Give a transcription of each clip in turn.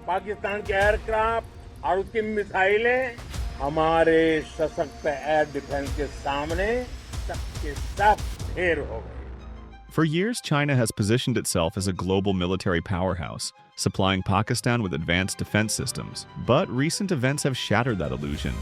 पाकिस्तान के एयरक्राफ्ट और उसकी मिसाइलें हमारे सशक्त एयर डिफेंस के सामने सबके सब ढेर हो गए। For years, China has positioned itself as a global military powerhouse, supplying Pakistan with advanced defense systems. But recent events have shattered that illusion.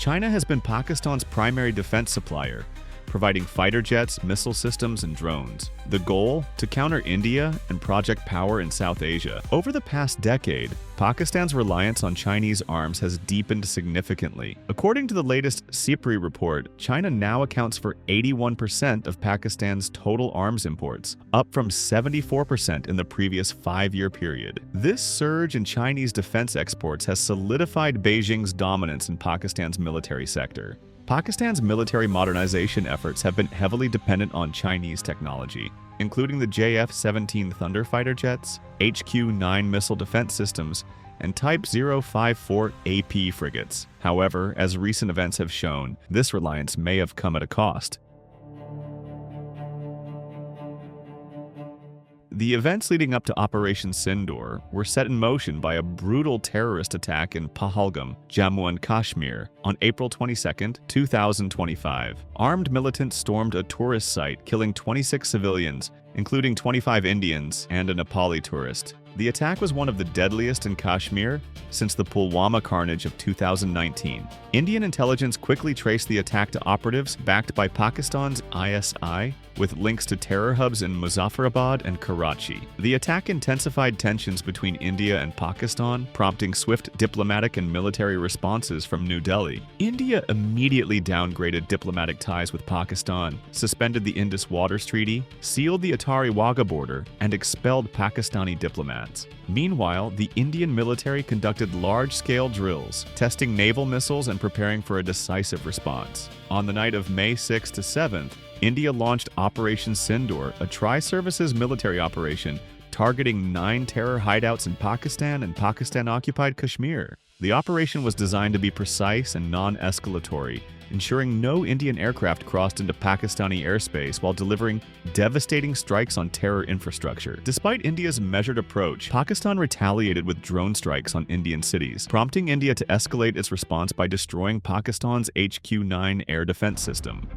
China has been Pakistan's primary defense supplier, providing fighter jets, missile systems, and drones. The goal? To counter India and Project Power in South Asia. Over the past decade, Pakistan's reliance on Chinese arms has deepened significantly. According to the latest SIPRI report, China now accounts for 81% of Pakistan's total arms imports, up from 74% in the previous 5-year period. This surge in Chinese defense exports has solidified Beijing's dominance in Pakistan's military sector. Pakistan's military modernization efforts have been heavily dependent on Chinese technology, including the JF-17 Thunder fighter jets, HQ-9 missile defense systems, and Type 054 AP frigates. However, as recent events have shown, this reliance may have come at a cost. The events leading up to Operation Sindoor were set in motion by a brutal terrorist attack in Pahalgam, Jammu and Kashmir, on April 22, 2025. Armed militants stormed a tourist site, killing 26 civilians, including 25 Indians and a Nepali tourist. The attack was one of the deadliest in Kashmir since the Pulwama carnage of 2019. Indian intelligence quickly traced the attack to operatives backed by Pakistan's ISI, with links to terror hubs in Muzaffarabad and Karachi. The attack intensified tensions between India and Pakistan, prompting swift diplomatic and military responses from New Delhi. India immediately downgraded diplomatic ties with Pakistan, suspended the Indus Waters Treaty, sealed the Atari Wagah border, and expelled Pakistani diplomats. Meanwhile, the Indian military conducted large-scale drills, testing naval missiles and preparing for a decisive response. On the night of May 6 to 7th, India launched Operation Sindoor, a tri-services military operation targeting 9 terror hideouts in Pakistan and Pakistan-occupied Kashmir. The operation was designed to be precise and non-escalatory, ensuring no Indian aircraft crossed into Pakistani airspace while delivering devastating strikes on terror infrastructure. Despite India's measured approach, Pakistan retaliated with drone strikes on Indian cities, prompting India to escalate its response by destroying Pakistan's HQ-9 air defense system.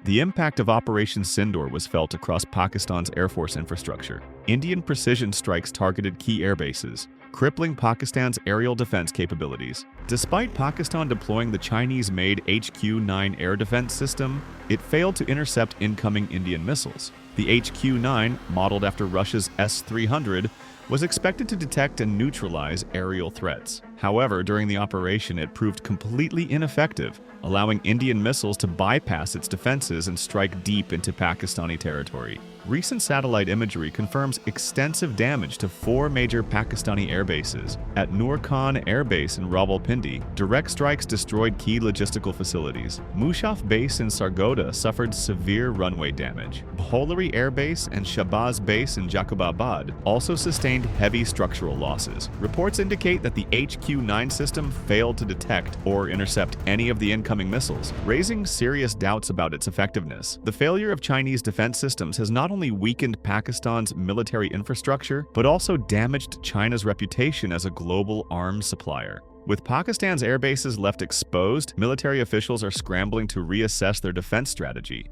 The impact of Operation Sindoor was felt across Pakistan's Air Force infrastructure. Indian precision strikes targeted key air bases, crippling Pakistan's aerial defense capabilities. Despite Pakistan deploying the Chinese-made HQ-9 air defense system, it failed to intercept incoming Indian missiles. The HQ-9, modeled after Russia's S-300, was expected to detect and neutralize aerial threats. However, during the operation, it proved completely ineffective, allowing Indian missiles to bypass its defenses and strike deep into Pakistani territory. Recent satellite imagery confirms extensive damage to 4 major Pakistani air bases. At Noor Khan Air Base in Rawalpindi, direct strikes destroyed key logistical facilities. Mushaf Base in Sargodha suffered severe runway damage. Bholari Air Base and Shahbaz Base in Jacobabad also sustained heavy structural losses. Reports indicate that the HQ-9 system failed to detect or intercept any of the incoming missiles, raising serious doubts about its effectiveness. The failure of Chinese defense systems has not only weakened Pakistan's military infrastructure, but also damaged China's reputation as a global arms supplier. With Pakistan's air bases left exposed, military officials are scrambling to reassess their defense strategy.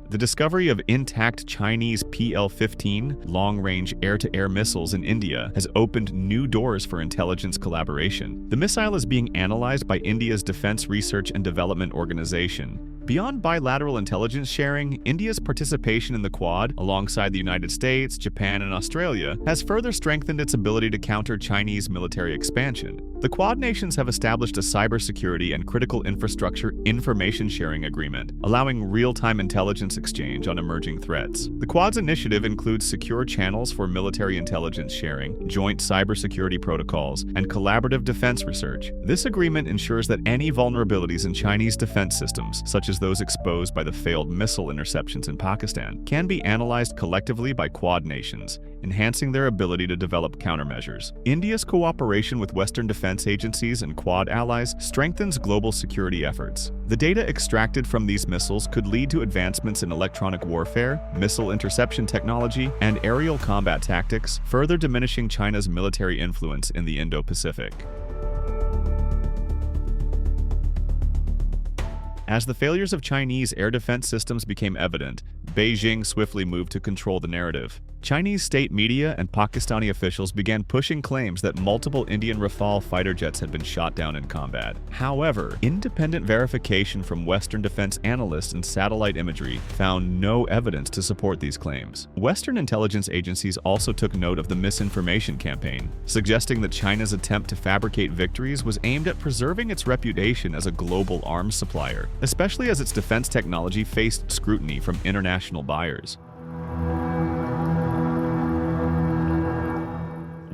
The discovery of intact Chinese PL-15 long-range air-to-air missiles in India has opened new doors for intelligence collaboration. The missile is being analyzed by India's Defense Research and Development Organization. Beyond bilateral intelligence sharing, India's participation in the Quad, alongside the United States, Japan, and Australia, has further strengthened its ability to counter Chinese military expansion. The Quad nations have established a cybersecurity and critical infrastructure information sharing agreement, allowing real-time intelligence exchange on emerging threats. The Quad's initiative includes secure channels for military intelligence sharing, joint cybersecurity protocols, and collaborative defense research. This agreement ensures that any vulnerabilities in Chinese defense systems, such as those exposed by the failed missile interceptions in Pakistan, can be analyzed collectively by Quad nations, enhancing their ability to develop countermeasures. India's cooperation with Western defense agencies and Quad allies strengthens global security efforts. The data extracted from these missiles could lead to advancements in electronic warfare, missile interception technology, and aerial combat tactics, further diminishing China's military influence in the Indo-Pacific. As the failures of Chinese air defense systems became evident, Beijing swiftly moved to control the narrative. Chinese state media and Pakistani officials began pushing claims that multiple Indian Rafale fighter jets had been shot down in combat. However, independent verification from Western defense analysts and satellite imagery found no evidence to support these claims. Western intelligence agencies also took note of the misinformation campaign, suggesting that China's attempt to fabricate victories was aimed at preserving its reputation as a global arms supplier, especially as its defense technology faced scrutiny from international buyers.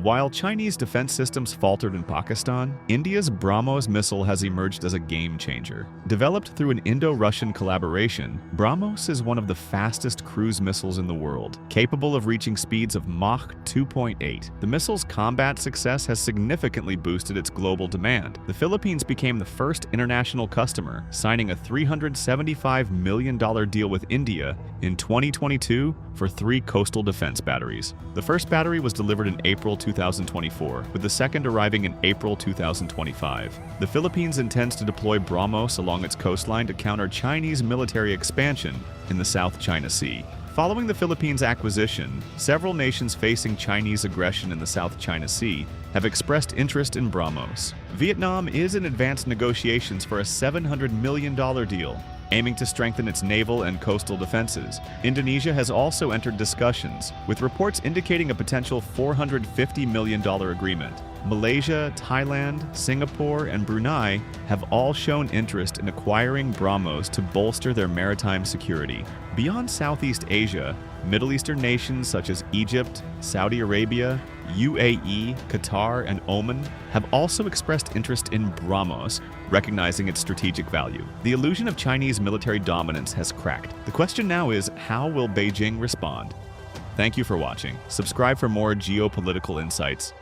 While Chinese defense systems faltered in Pakistan, India's BrahMos missile has emerged as a game-changer. Developed through an Indo-Russian collaboration, BrahMos is one of the fastest cruise missiles in the world, capable of reaching speeds of Mach 2.8. The missile's combat success has significantly boosted its global demand. The Philippines became the first international customer, signing a $375 million deal with India in 2022 for 3 coastal defense batteries. The first battery was delivered in April 2024, with the second arriving in April 2025. The Philippines intends to deploy BrahMos along its coastline to counter Chinese military expansion in the South China Sea. Following the Philippines' acquisition, several nations facing Chinese aggression in the South China Sea have expressed interest in BrahMos. Vietnam is in advanced negotiations for a $700 million deal, aiming to strengthen its naval and coastal defenses. Indonesia has also entered discussions, with reports indicating a potential $450 million agreement. Malaysia, Thailand, Singapore, and Brunei have all shown interest in acquiring BrahMos to bolster their maritime security. Beyond Southeast Asia, Middle Eastern nations such as Egypt, Saudi Arabia, UAE, Qatar, and Oman have also expressed interest in BrahMos, recognizing its strategic value. The illusion of Chinese military dominance has cracked. The question now is, how will Beijing respond? Thank you for watching. Subscribe for more geopolitical insights.